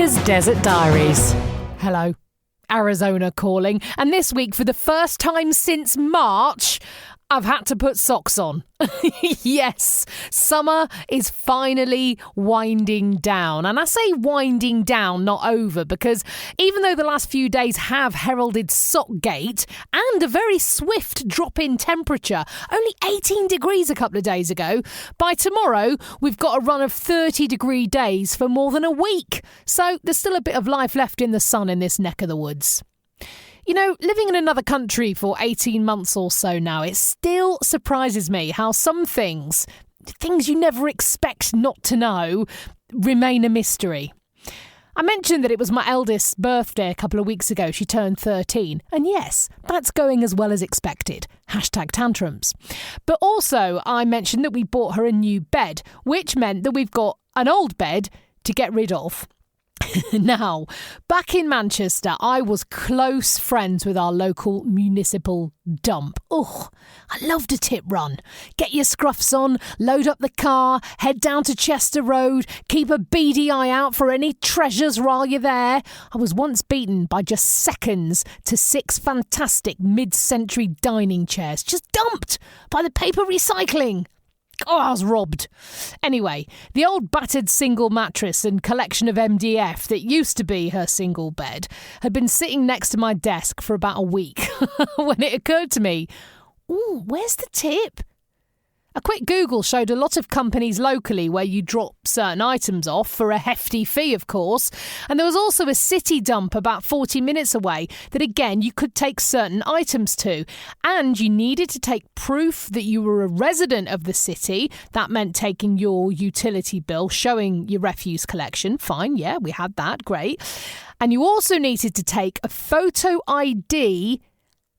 Macca's Desert Diaries. Hello, Arizona calling. And this week, for the first time since March, I've had to put socks on. Yes, summer is finally winding down. And I say winding down, not over, because even though the last few days have heralded Sockgate and a very swift drop in temperature, only 18 degrees a couple of days ago, by tomorrow we've got a run of 30-degree days for more than a week. So there's still a bit of life left in the sun in this neck of the woods. You know, living in another country for 18 months or so now, it still surprises me how some things you never expect not to know, remain a mystery. I mentioned that it was my eldest's birthday a couple of weeks ago. She turned 13. And yes, that's going as well as expected. #tantrums. But also, I mentioned that we bought her a new bed, which meant that we've got an old bed to get rid of. Now, back in Manchester, I was close friends with our local municipal dump. Oh, I loved a tip run. Get your scruffs on, load up the car, head down to Chester Road, keep a beady eye out for any treasures while you're there. I was once beaten by just seconds to 6 fantastic mid-century dining chairs, just dumped by the paper recycling. Oh, I was robbed. Anyway, the old battered single mattress and collection of MDF that used to be her single bed had been sitting next to my desk for about a week when it occurred to me, ooh, where's the tip? A quick Google showed a lot of companies locally where you drop certain items off for a hefty fee, of course. And there was also a city dump about 40 minutes away that, again, you could take certain items to. And you needed to take proof that you were a resident of the city. That meant taking your utility bill, showing your refuse collection. Fine, yeah, we had that, great. And you also needed to take a photo ID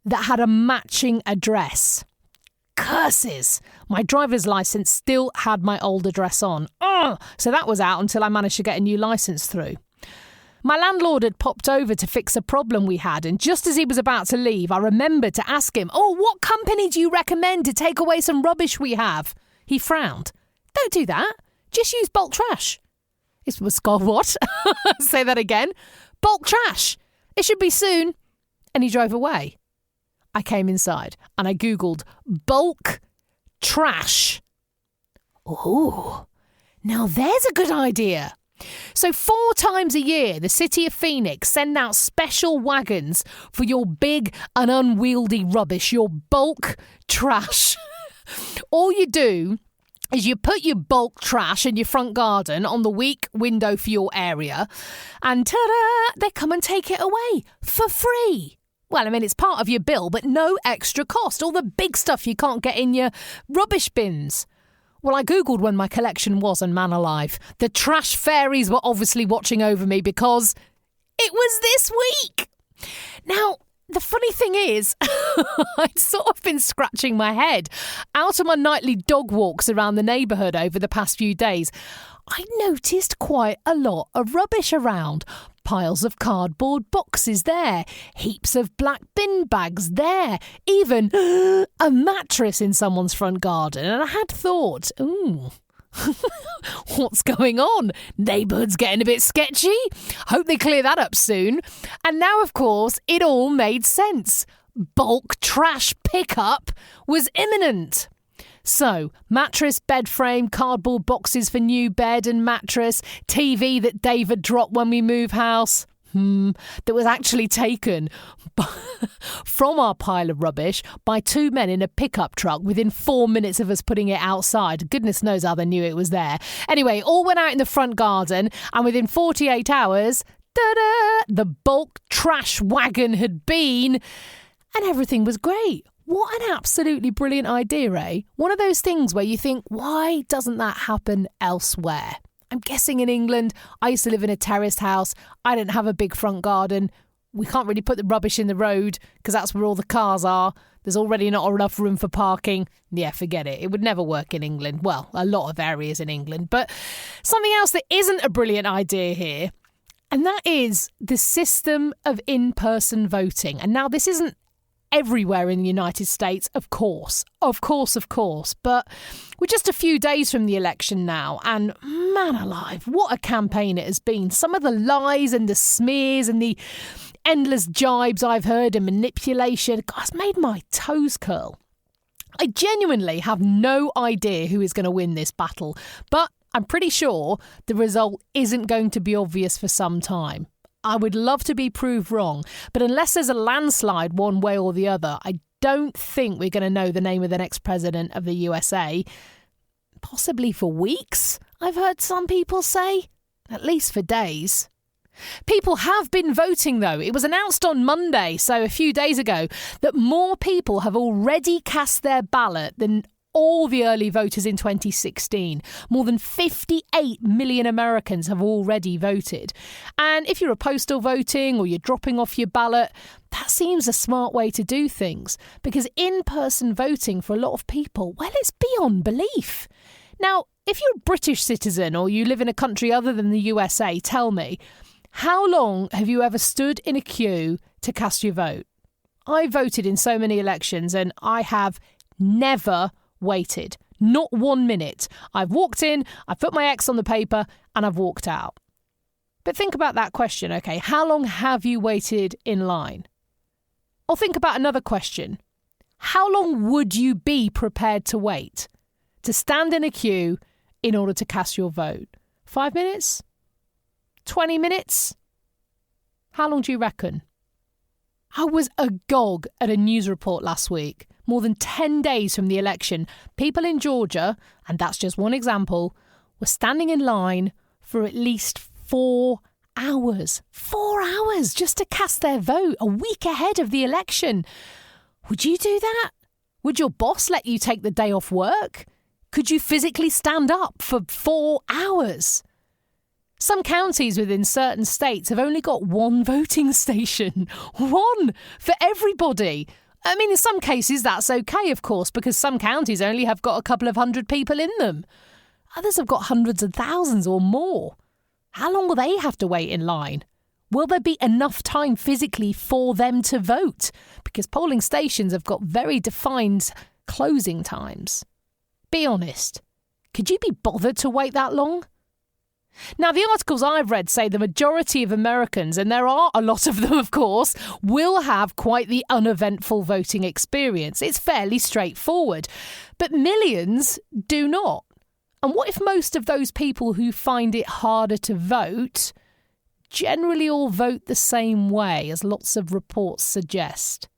that had a matching address. Curses! My driver's licence still had my old address on. So that was out until I managed to get a new licence through. My landlord had popped over to fix a problem we had, and just as he was about to leave, I remembered to ask him, what company do you recommend to take away some rubbish we have? He frowned. Don't do that. Just use bulk trash. It was what? Say that again. Bulk trash. It should be soon. And he drove away. I came inside and I Googled bulk trash. Oh, now there's a good idea. So 4 times a year, the city of Phoenix send out special wagons for your big and unwieldy rubbish, your bulk trash. All you do is you put your bulk trash in your front garden on the week window for your area, and ta-da, they come and take it away for free. Well, I mean, it's part of your bill, but no extra cost. All the big stuff you can't get in your rubbish bins. Well, I Googled when my collection was, and man alive, the trash fairies were obviously watching over me because it was this week. Now, the funny thing is, I'd sort of been scratching my head out on my nightly dog walks around the neighbourhood over the past few days. I noticed quite a lot of rubbish around. Piles of cardboard boxes there, heaps of black bin bags there, even a mattress in someone's front garden. And I had thought, what's going on? Neighbourhood's getting a bit sketchy. Hope they clear that up soon. And now, of course, it all made sense. Bulk trash pickup was imminent. So, mattress, bed frame, cardboard boxes for new bed and mattress, TV that David dropped when we move house. That was actually taken from our pile of rubbish by 2 men in a pickup truck within 4 minutes of us putting it outside. Goodness knows how they knew it was there. Anyway, all went out in the front garden, and within 48 hours, ta-da, the bulk trash wagon had been, and everything was great. What an absolutely brilliant idea, eh? One of those things where you think, why doesn't that happen elsewhere? I'm guessing in England, I used to live in a terraced house. I didn't have a big front garden. We can't really put the rubbish in the road because that's where all the cars are. There's already not enough room for parking. Yeah, forget it. It would never work in England. Well, a lot of areas in England. But something else that isn't a brilliant idea here, and that is the system of in-person voting. And now this isn't everywhere in the United States, of course. But we're just a few days from the election now, and man alive, what a campaign it has been. Some of the lies and the smears and the endless jibes I've heard and manipulation, God, it's made my toes curl. I genuinely have no idea who is going to win this battle, but I'm pretty sure the result isn't going to be obvious for some time. I would love to be proved wrong, but unless there's a landslide one way or the other, I don't think we're going to know the name of the next president of the USA. Possibly for weeks, I've heard some people say. At least for days. People have been voting, though. It was announced on Monday, so a few days ago, that more people have already cast their ballot than all the early voters in 2016. More than 58 million Americans have already voted. And if you're a postal voting or you're dropping off your ballot, that seems a smart way to do things, because in-person voting for a lot of people, well, it's beyond belief. Now, if you're a British citizen or you live in a country other than the USA, tell me, how long have you ever stood in a queue to cast your vote? I voted in so many elections and I have never waited. Not 1 minute. I've walked in, I've put my X on the paper, and I've walked out. But think about that question, okay? How long have you waited in line? Or think about another question. How long would you be prepared to wait to stand in a queue in order to cast your vote? 5 minutes? 20 minutes? How long do you reckon? I was agog at a news report last week. More than 10 days from the election, people in Georgia, and that's just one example, were standing in line for at least 4 hours. 4 hours just to cast their vote a week ahead of the election. Would you do that? Would your boss let you take the day off work? Could you physically stand up for 4 hours? Some counties within certain states have only got one voting station. One for everybody. I mean, in some cases, that's okay, of course, because some counties only have got a couple of hundred people in them. Others have got hundreds of thousands or more. How long will they have to wait in line? Will there be enough time physically for them to vote? Because polling stations have got very defined closing times. Be honest. Could you be bothered to wait that long? Now, the articles I've read say the majority of Americans, and there are a lot of them, of course, will have quite the uneventful voting experience. It's fairly straightforward. But millions do not. And what if most of those people who find it harder to vote generally all vote the same way, as lots of reports suggest?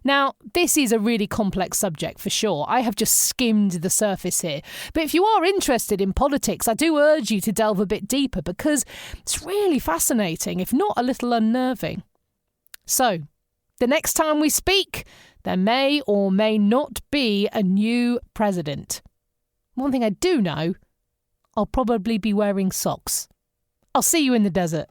Now, this is a really complex subject for sure. I have just skimmed the surface here. But if you are interested in politics, I do urge you to delve a bit deeper, because it's really fascinating, if not a little unnerving. So, the next time we speak, there may or may not be a new president. One thing I do know, I'll probably be wearing socks. I'll see you in the desert.